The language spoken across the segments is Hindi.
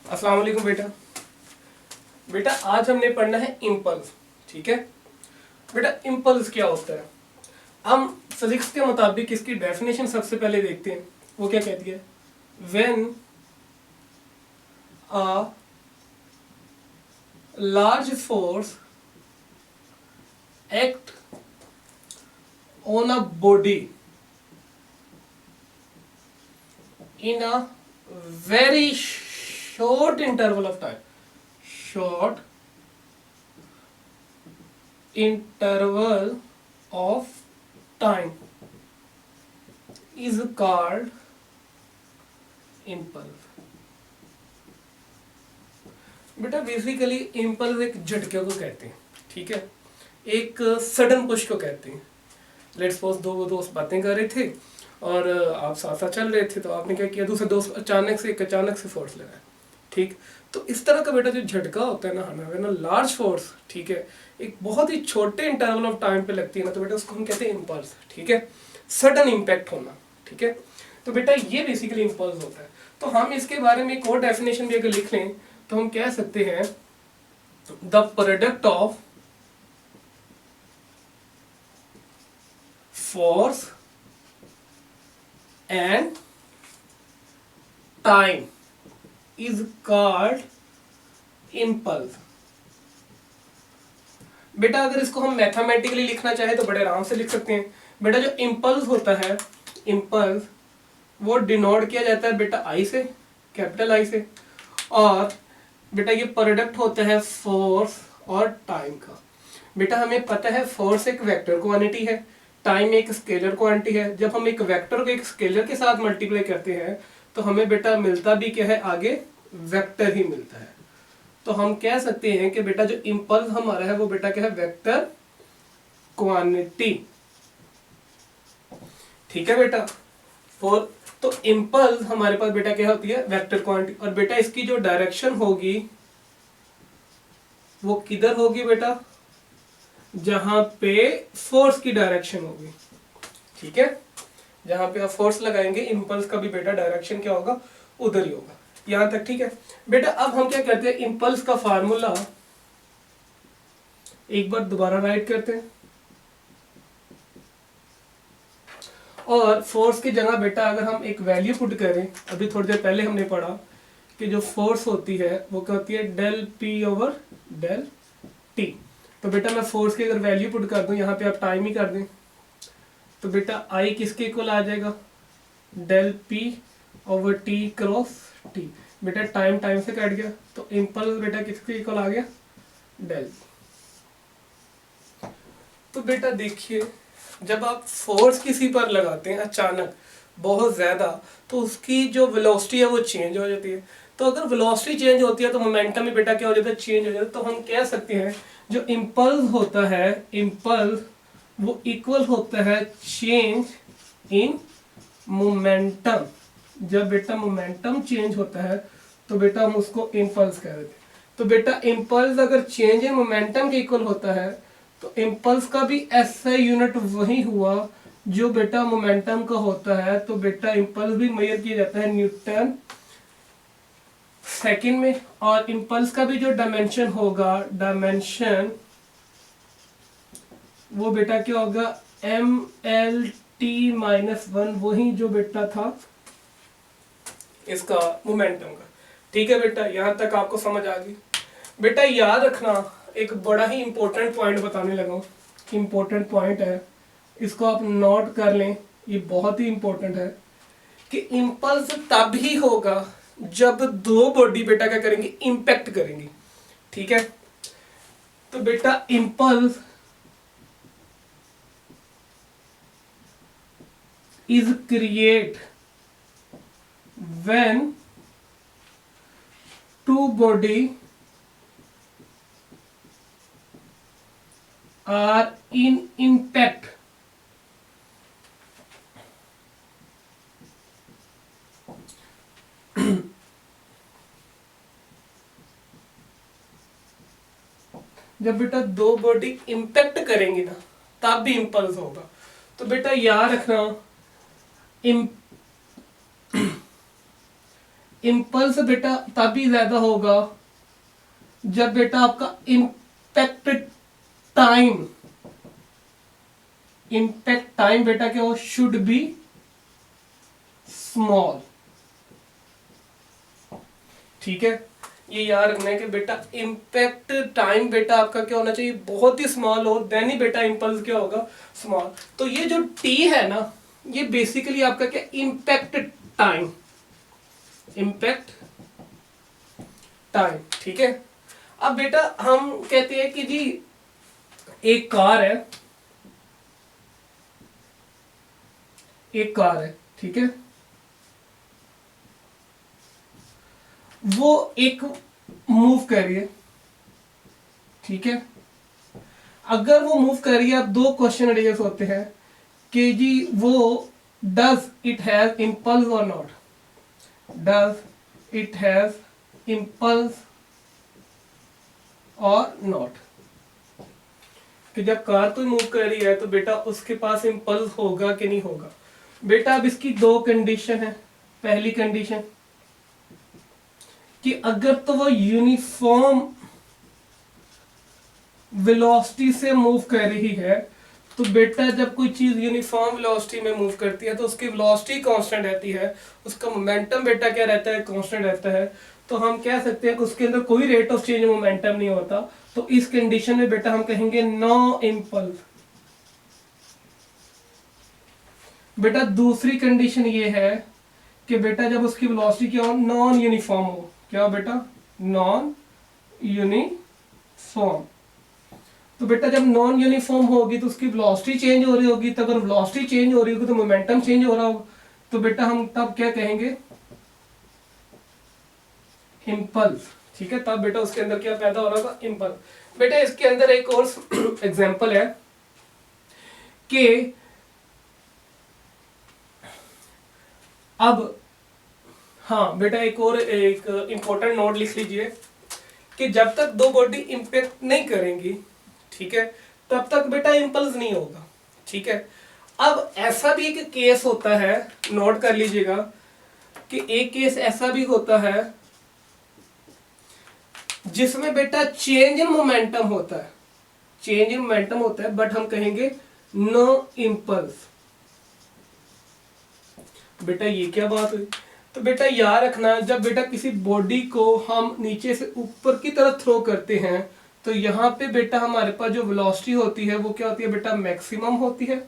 अस्सलाम वालेकुम बेटा। बेटा आज हमने पढ़ना है इम्पल्स। ठीक है बेटा, इम्पल्स क्या होता है? हम फिजिक्स के मुताबिक इसकी डेफिनेशन सबसे पहले देखते हैं। वो क्या कहती है? When a large force act on a body in a very short interval of time, short interval of time is called impulse. बेटा बेसिकली इम्पल्स एक झटके को कहते हैं। ठीक है, एक सडन पुश को कहते हैं। लेट्स सपोज दो दोस्त बातें कर रहे थे और आप साथ साथ चल रहे थे, तो आपने क्या किया, दूसरे दोस्त अचानक से फोर्स लगाया। ठीक, तो इस तरह का बेटा जो झटका होता है ना हमें ना, लार्ज फोर्स, ठीक है, एक बहुत ही छोटे इंटरवल ऑफ टाइम पे लगती है ना, तो बेटा उसको हम कहते हैं इम्पल्स। ठीक है, सडन इम्पैक्ट होना। ठीक है, तो बेटा ये बेसिकली इम्पल्स होता है। तो हम इसके बारे में एक और डेफिनेशन भी अगर लिख लें तो हम कह सकते हैं the product of force and time is called impulse। बेटा अगर इसको हम मैथमेटिकली लिखना चाहे तो बड़े आराम से लिख सकते हैं। बेटा जो इम्पल्स होता है, इम्पल्स वो डिनोट किया जाता है बेटा आई से, कैपिटल आई से, और बेटा ये प्रोडक्ट होता है फोर्स और टाइम का। बेटा हमें पता है फोर्स एक वेक्टर क्वांटिटी है, टाइम एक स्केलर क्वांटिटी है। जब हम एक वेक्टर को एक स्केलर के साथ मल्टीप्लाई करते हैं तो हमें बेटा मिलता भी क्या है, आगे वेक्टर ही मिलता है। तो हम कह सकते हैं कि बेटा जो इम्पल्स हमारा है वो बेटा क्या है, वेक्टर क्वांटिटी। ठीक है बेटा, फोर तो इम्पल्स हमारे पास बेटा क्या होती है, वेक्टर क्वांटिटी। और बेटा इसकी जो डायरेक्शन होगी वो किधर होगी बेटा, जहां पे फोर्स की डायरेक्शन होगी। ठीक है, जहां पे आप फोर्स लगाएंगे इम्पल्स का भी बेटा डायरेक्शन क्या होगा, उधर ही होगा। यहां तक ठीक है बेटा। अब हम क्या करते हैं, इम्पल्स का फार्मूला एक बार दोबारा राइट करते हैं, और फोर्स की जगह बेटा अगर हम एक वैल्यू पुट करें, अभी थोड़ी देर पहले हमने पढ़ा कि जो फोर्स होती है वो क्या होती है, del P over del T. तो बेटा मैं फोर्स की अगर वैल्यू पुट कर दूं, यहाँ पे आप टाइम ही कर दें, तो बेटा आई किसके इक्वल आ जाएगा, del P over T cross T. बेटा टाइम टाइम से कट गया, तो इम्पल्स बेटा किसके इक्वल आ गया, डेल। तो बेटा देखिए, जब आप फोर्स किसी पर लगाते हैं अचानक बहुत ज्यादा, तो उसकी जो वेलोसिटी है वो चेंज हो जाती है। तो अगर वेलोसिटी चेंज होती है तो मोमेंटम भी बेटा क्या हो जाता है, चेंज हो जाता है। तो हम कह सकते हैं जो इम्पल्स होता है, इम्पल्स वो इक्वल होता है चेंज इन मोमेंटम। जब बेटा मोमेंटम चेंज होता है तो बेटा हम उसको इम्पल्स कह देते हैं। तो बेटा इम्पल्स अगर चेंज इन मोमेंटम के इक्वल होता है तो इम्पल्स का भी ऐसा यूनिट वही हुआ जो बेटा मोमेंटम का होता है। तो बेटा इम्पल्स भी मेजर किया जाता है न्यूटन सेकंड में, और इम्पल्स का भी जो डायमेंशन होगा, डायमेंशन वो बेटा क्या होगा, M L T minus one, वही जो बेटा था इसका मोमेंटम का। ठीक है बेटा, यहां तक आपको समझ आ गई। बेटा याद रखना, एक बड़ा ही इंपॉर्टेंट पॉइंट बताने लगा हूं कि इंपॉर्टेंट पॉइंट है, इसको आप नोट कर लें, ये बहुत ही इंपॉर्टेंट है कि इम्पल्स तब ही होगा जब दो बॉडी बेटा क्या करेंगी, इंपैक्ट करेंगी। ठीक है, तो बेटा impulse is create when two body are in impact जब बेटा दो बॉडी इंपैक्ट करेंगी ना तब भी इंपल्स होगा। तो बेटा याद रखना इम्पल्स बेटा तभी ज्यादा होगा जब बेटा आपका इम्पैक्ट टाइम बेटा क्या हो, शुड बी स्मॉल। ठीक है, ये याद रखना है कि बेटा इम्पैक्ट टाइम बेटा आपका क्या होना चाहिए, बहुत ही स्मॉल हो, देन ही बेटा इम्पल्स क्या होगा, स्मॉल। तो ये जो टी है ना, ये बेसिकली आपका क्या, इम्पैक्ट टाइम, इम्पैक्ट टाइम। ठीक है, अब बेटा हम कहते हैं कि जी एक कार है, एक कार है, ठीक है, वो एक मूव कर रही है, ठीक है। अगर वो मूव कर रही है, अब दो क्वेश्चन रेज होते हैं कि जी वो डज इट हैज इम्पल्स और not, does it has impulse और नॉट, कि जब कार कोई मूव कर रही है तो बेटा उसके पास इम्पल्स होगा कि नहीं होगा। बेटा अब इसकी दो कंडीशन है। पहली कंडीशन कि अगर तो वो यूनिफॉर्म वेलोसिटी से मूव कर रही है, तो बेटा जब कोई चीज यूनिफॉर्म वेलोसिटी में मूव करती है तो उसकी वेलोसिटी कांस्टेंट रहती है, उसका मोमेंटम बेटा क्या रहता है, कांस्टेंट रहता है। तो हम कह सकते हैं कि उसके अंदर कोई रेट ऑफ चेंज मोमेंटम नहीं होता। तो इस कंडीशन में बेटा हम कहेंगे नो इम्पल्स। बेटा दूसरी कंडीशन ये है कि बेटा जब उसकी वेलोसिटी क्या हो, नॉन यूनिफॉर्म हो, क्या हो बेटा, नॉन यूनिफॉर्म। तो बेटा जब नॉन यूनिफॉर्म होगी तो उसकी वेलोसिटी चेंज हो रही होगी, तो अगर वेलोसिटी चेंज हो रही होगी तो मोमेंटम चेंज हो रहा होगा। तो बेटा हम तब क्या कहेंगे, इम्पल्स। ठीक है, तब बेटा उसके अंदर क्या पैदा हो रहा होगा, इम्पल्स। बेटा इसके अंदर एक और एग्जांपल है कि अब, हाँ बेटा एक और एक इंपॉर्टेंट नोट लिख लीजिए कि जब तक दो बॉडी इंपैक्ट नहीं करेंगी, ठीक है, तब तक बेटा इंपल्स नहीं होगा। ठीक है, अब ऐसा भी एक केस होता है, नोट कर लीजिएगा कि एक केस ऐसा भी होता है जिसमें बेटा चेंज इन मोमेंटम होता है, चेंज इन मोमेंटम होता है, बट हम कहेंगे नो इंपल्स। बेटा ये क्या बात हुई। तो बेटा याद रखना, जब बेटा किसी बॉडी को हम नीचे से ऊपर की तरफ थ्रो करते हैं तो यहाँ पे बेटा हमारे पास जो वेलोसिटी होती है वो क्या होती है बेटा, मैक्सिमम होती है।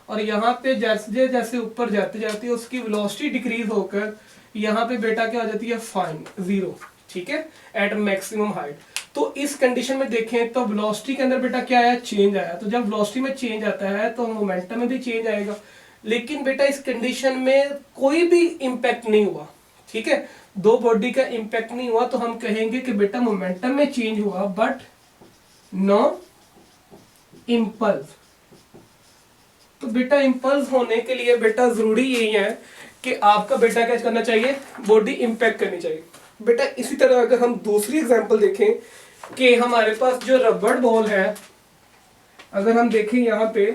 और यहाँ पे जैसे जैसे ऊपर जाते जाते उसकी वेलोसिटी डिक्रीज होकर यहाँ पे बेटा क्या हो जाती है, फाइन, जीरो। ठीक है, एट मैक्सिमम हाइट। तो इस कंडीशन में देखें तो वेलोसिटी के अंदर बेटा क्या आया, चेंज आया। तो जब वेलोसिटी में चेंज आता है तो मोमेंटम में भी चेंज आएगा। लेकिन बेटा इस कंडीशन में कोई भी इंपैक्ट नहीं हुआ। ठीक है, दो बॉडी का इंपैक्ट नहीं हुआ, तो हम कहेंगे कि बेटा मोमेंटम में चेंज हुआ बट नो इंपल्स। तो बेटा इंपल्स होने के लिए बेटा जरूरी यही है कि आपका बेटा क्या करना चाहिए, बॉडी इंपैक्ट करनी चाहिए। बेटा इसी तरह अगर हम दूसरी एग्जांपल देखें कि हमारे पास जो रबड़ बॉल है, अगर हम देखें यहां पे,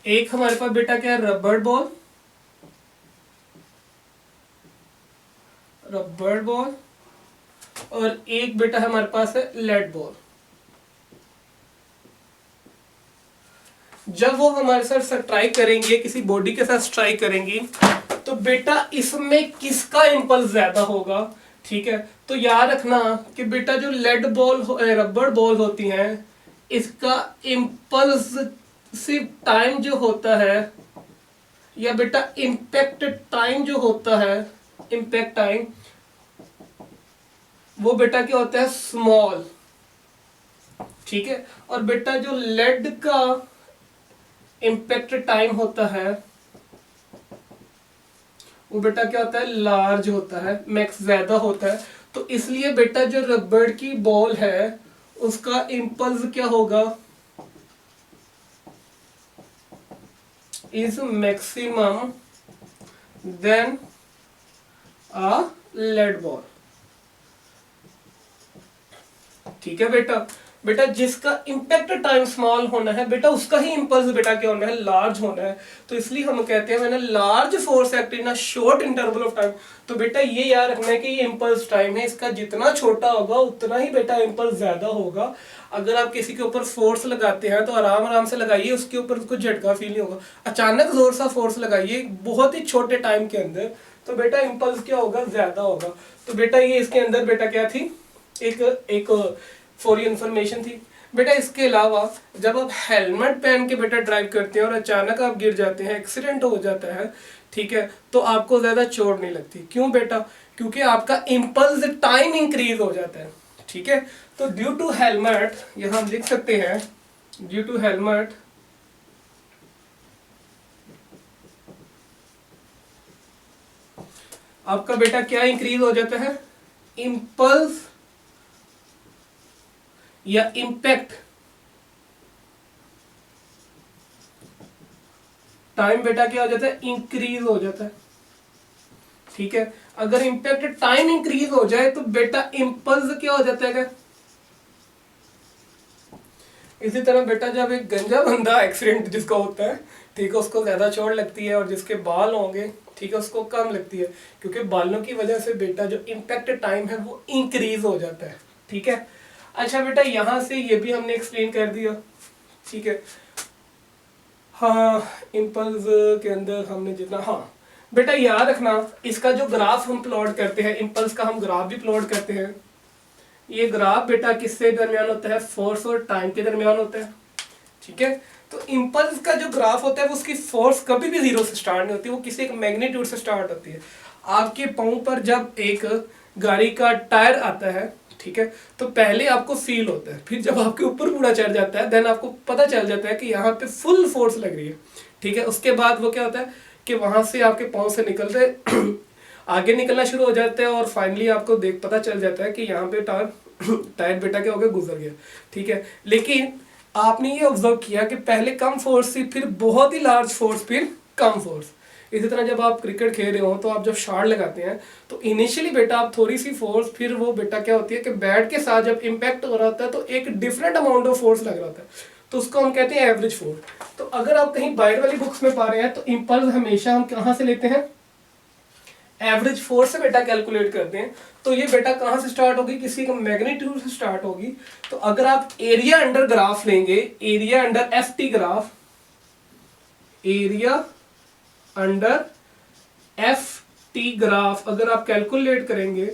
एक हमारे पास बेटा क्या है, रबड़ बॉल, रबड़ बॉल, और एक बेटा हमारे पास है लेड बॉल। जब वो हमारे साथ स्ट्राइक करेंगे, किसी बॉडी के साथ स्ट्राइक करेंगी, तो बेटा इसमें किसका इंपल्स ज्यादा होगा। ठीक है, तो याद रखना कि बेटा जो लेड बॉल रबड़ बॉल होती हैं, इसका इम्पल्स सिर्फ टाइम जो होता है, या बेटा इम्पैक्ट टाइम जो होता है, इम्पैक्ट टाइम, वो बेटा क्या होता है, स्मॉल। ठीक है, और बेटा जो लेड का इम्पैक्ट टाइम होता है वो बेटा क्या होता है, लार्ज होता है, मैक्स ज्यादा होता है। तो इसलिए बेटा जो रबड़ की बॉल है उसका इम्पल्स क्या होगा, is maximum than a lead ball. ठीक है बेटा, बेटा जिसका इम्पैक्ट टाइम स्मॉल होना है बेटा उसका ही इम्पल्स बेटा क्या होना है, लार्ज होना है। तो इसलिए हम कहते हैं मैंने large force act in a short interval of time. तो बेटा ये याद रखना है कि ये इम्पल्स टाइम है, इसका जितना छोटा होगा उतना ही बेटा इम्पल्स ज्यादा होगा। अगर आप किसी के ऊपर फोर्स लगाते हैं तो आराम आराम से लगाइए, उसके ऊपर उसको झटका फील नहीं होगा। अचानक जोर सा फोर्स लगाइए बहुत ही छोटे टाइम के अंदर, तो बेटा इम्पल्स क्या होगा, ज्यादा होगा। तो बेटा ये इसके अंदर बेटा क्या थी, एक फॉर इंफॉर्मेशन थी। बेटा इसके अलावा जब आप हेलमेट पहन के बेटा ड्राइव करते हैं और अचानक आप गिर जाते हैं, एक्सीडेंट हो जाता है, ठीक है, तो आपको ज्यादा चोट नहीं लगती। क्यों बेटा, क्योंकि आपका इम्पल्स टाइम इंक्रीज हो जाता है, ठीक है। तो ड्यू टू हेलमेट, यहां हम लिख सकते हैं ड्यू टू हेलमेट आपका बेटा क्या इंक्रीज हो जाता है, इम्पल्स या इम्पैक्ट टाइम बेटा क्या हो जाता है, इंक्रीज हो जाता है, ठीक है। अगर इम्पैक्ट टाइम इंक्रीज हो जाए तो बेटा इम्पल्स क्या हो जाता है। इसी तरह बेटा जब एक गंजा बंदा एक्सीडेंट जिसका होता है, ठीक है, उसको ज्यादा चोट लगती है और जिसके बाल होंगे, ठीक है, उसको कम लगती है, क्योंकि बालों की वजह से बेटा जो इम्पैक्ट टाइम है वो इंक्रीज हो जाता है, ठीक है। अच्छा बेटा यहां से ये भी हमने एक्सप्लेन कर दिया, ठीक है। हाँ, इम्पल्स के अंदर हमने जितना, हाँ बेटा याद रखना इसका जो ग्राफ हम प्लॉट करते हैं, इम्पल्स का हम ग्राफ भी प्लॉट करते हैं। ये ग्राफ बेटा किससे दरमियान होता है, फोर्स और टाइम के दरमियान होता है, ठीक है। तो इम्पल्स का जो ग्राफ होता है वो उसकी फोर्स कभी भी जीरो से स्टार्ट नहीं होती, वो किसी एक मैग्नीट्यूड से स्टार्ट होती है। आपके पांव पर जब एक गाड़ी का टायर आता है, ठीक है, तो पहले आपको फील होता है, फिर जब आपके ऊपर पूरा चढ़ जाता है देन आपको पता चल जाता है कि यहाँ पे फुल फोर्स लग रही है, ठीक है। उसके बाद वो क्या होता है कि वहां से आपके पांव से निकल रहे आगे निकलना शुरू हो जाता है और फाइनली आपको पता चल जाता है कि यहाँ पे टायर बेटा क्या हो गया, गुजर गया, ठीक है। लेकिन आपने ये ऑब्जर्व किया कि पहले कम फोर्स थी, फिर बहुत ही लार्ज फोर्स, फिर कम फोर्स। इसी तरह जब आप क्रिकेट खेल रहे हो तो आप जब शॉट लगाते हैं तो इनिशियली बेटा आप थोड़ी सी फोर्स, फिर वो बेटा क्या होती है कि बैट के साथ जब इम्पैक्ट हो रहा होता है तो एक डिफरेंट अमाउंट ऑफ फोर्स लग रहा होता है, तो उसको हम कहते हैं एवरेज फोर्स। तो अगर आप कहीं बाहर वाली बुक्स में पा रहे हैं तो इम्पल्स हमेशा हम कहाँ से लेते हैं, एवरेज फोर्स से बेटा कैलकुलेट करते हैं। तो ये बेटा कहां से स्टार्ट होगी, किसी का मैग्नीट्यूड से स्टार्ट होगी। तो अगर आप एरिया अंडर ग्राफ लेंगे, area under F T graph, area under F T graph अगर आप कैलकुलेट करेंगे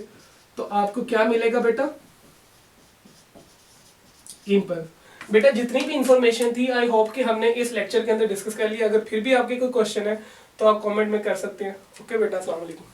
तो आपको क्या मिलेगा बेटा, इम्पल्स। बेटा जितनी भी इंफॉर्मेशन थी आई होप कि हमने इस लेक्चर के अंदर डिस्कस कर लिया। अगर फिर भी आपके कोई क्वेश्चन है तो आप कमेंट में कर सकते हैं। ओके बेटा, अस्सलाम वालेकुम।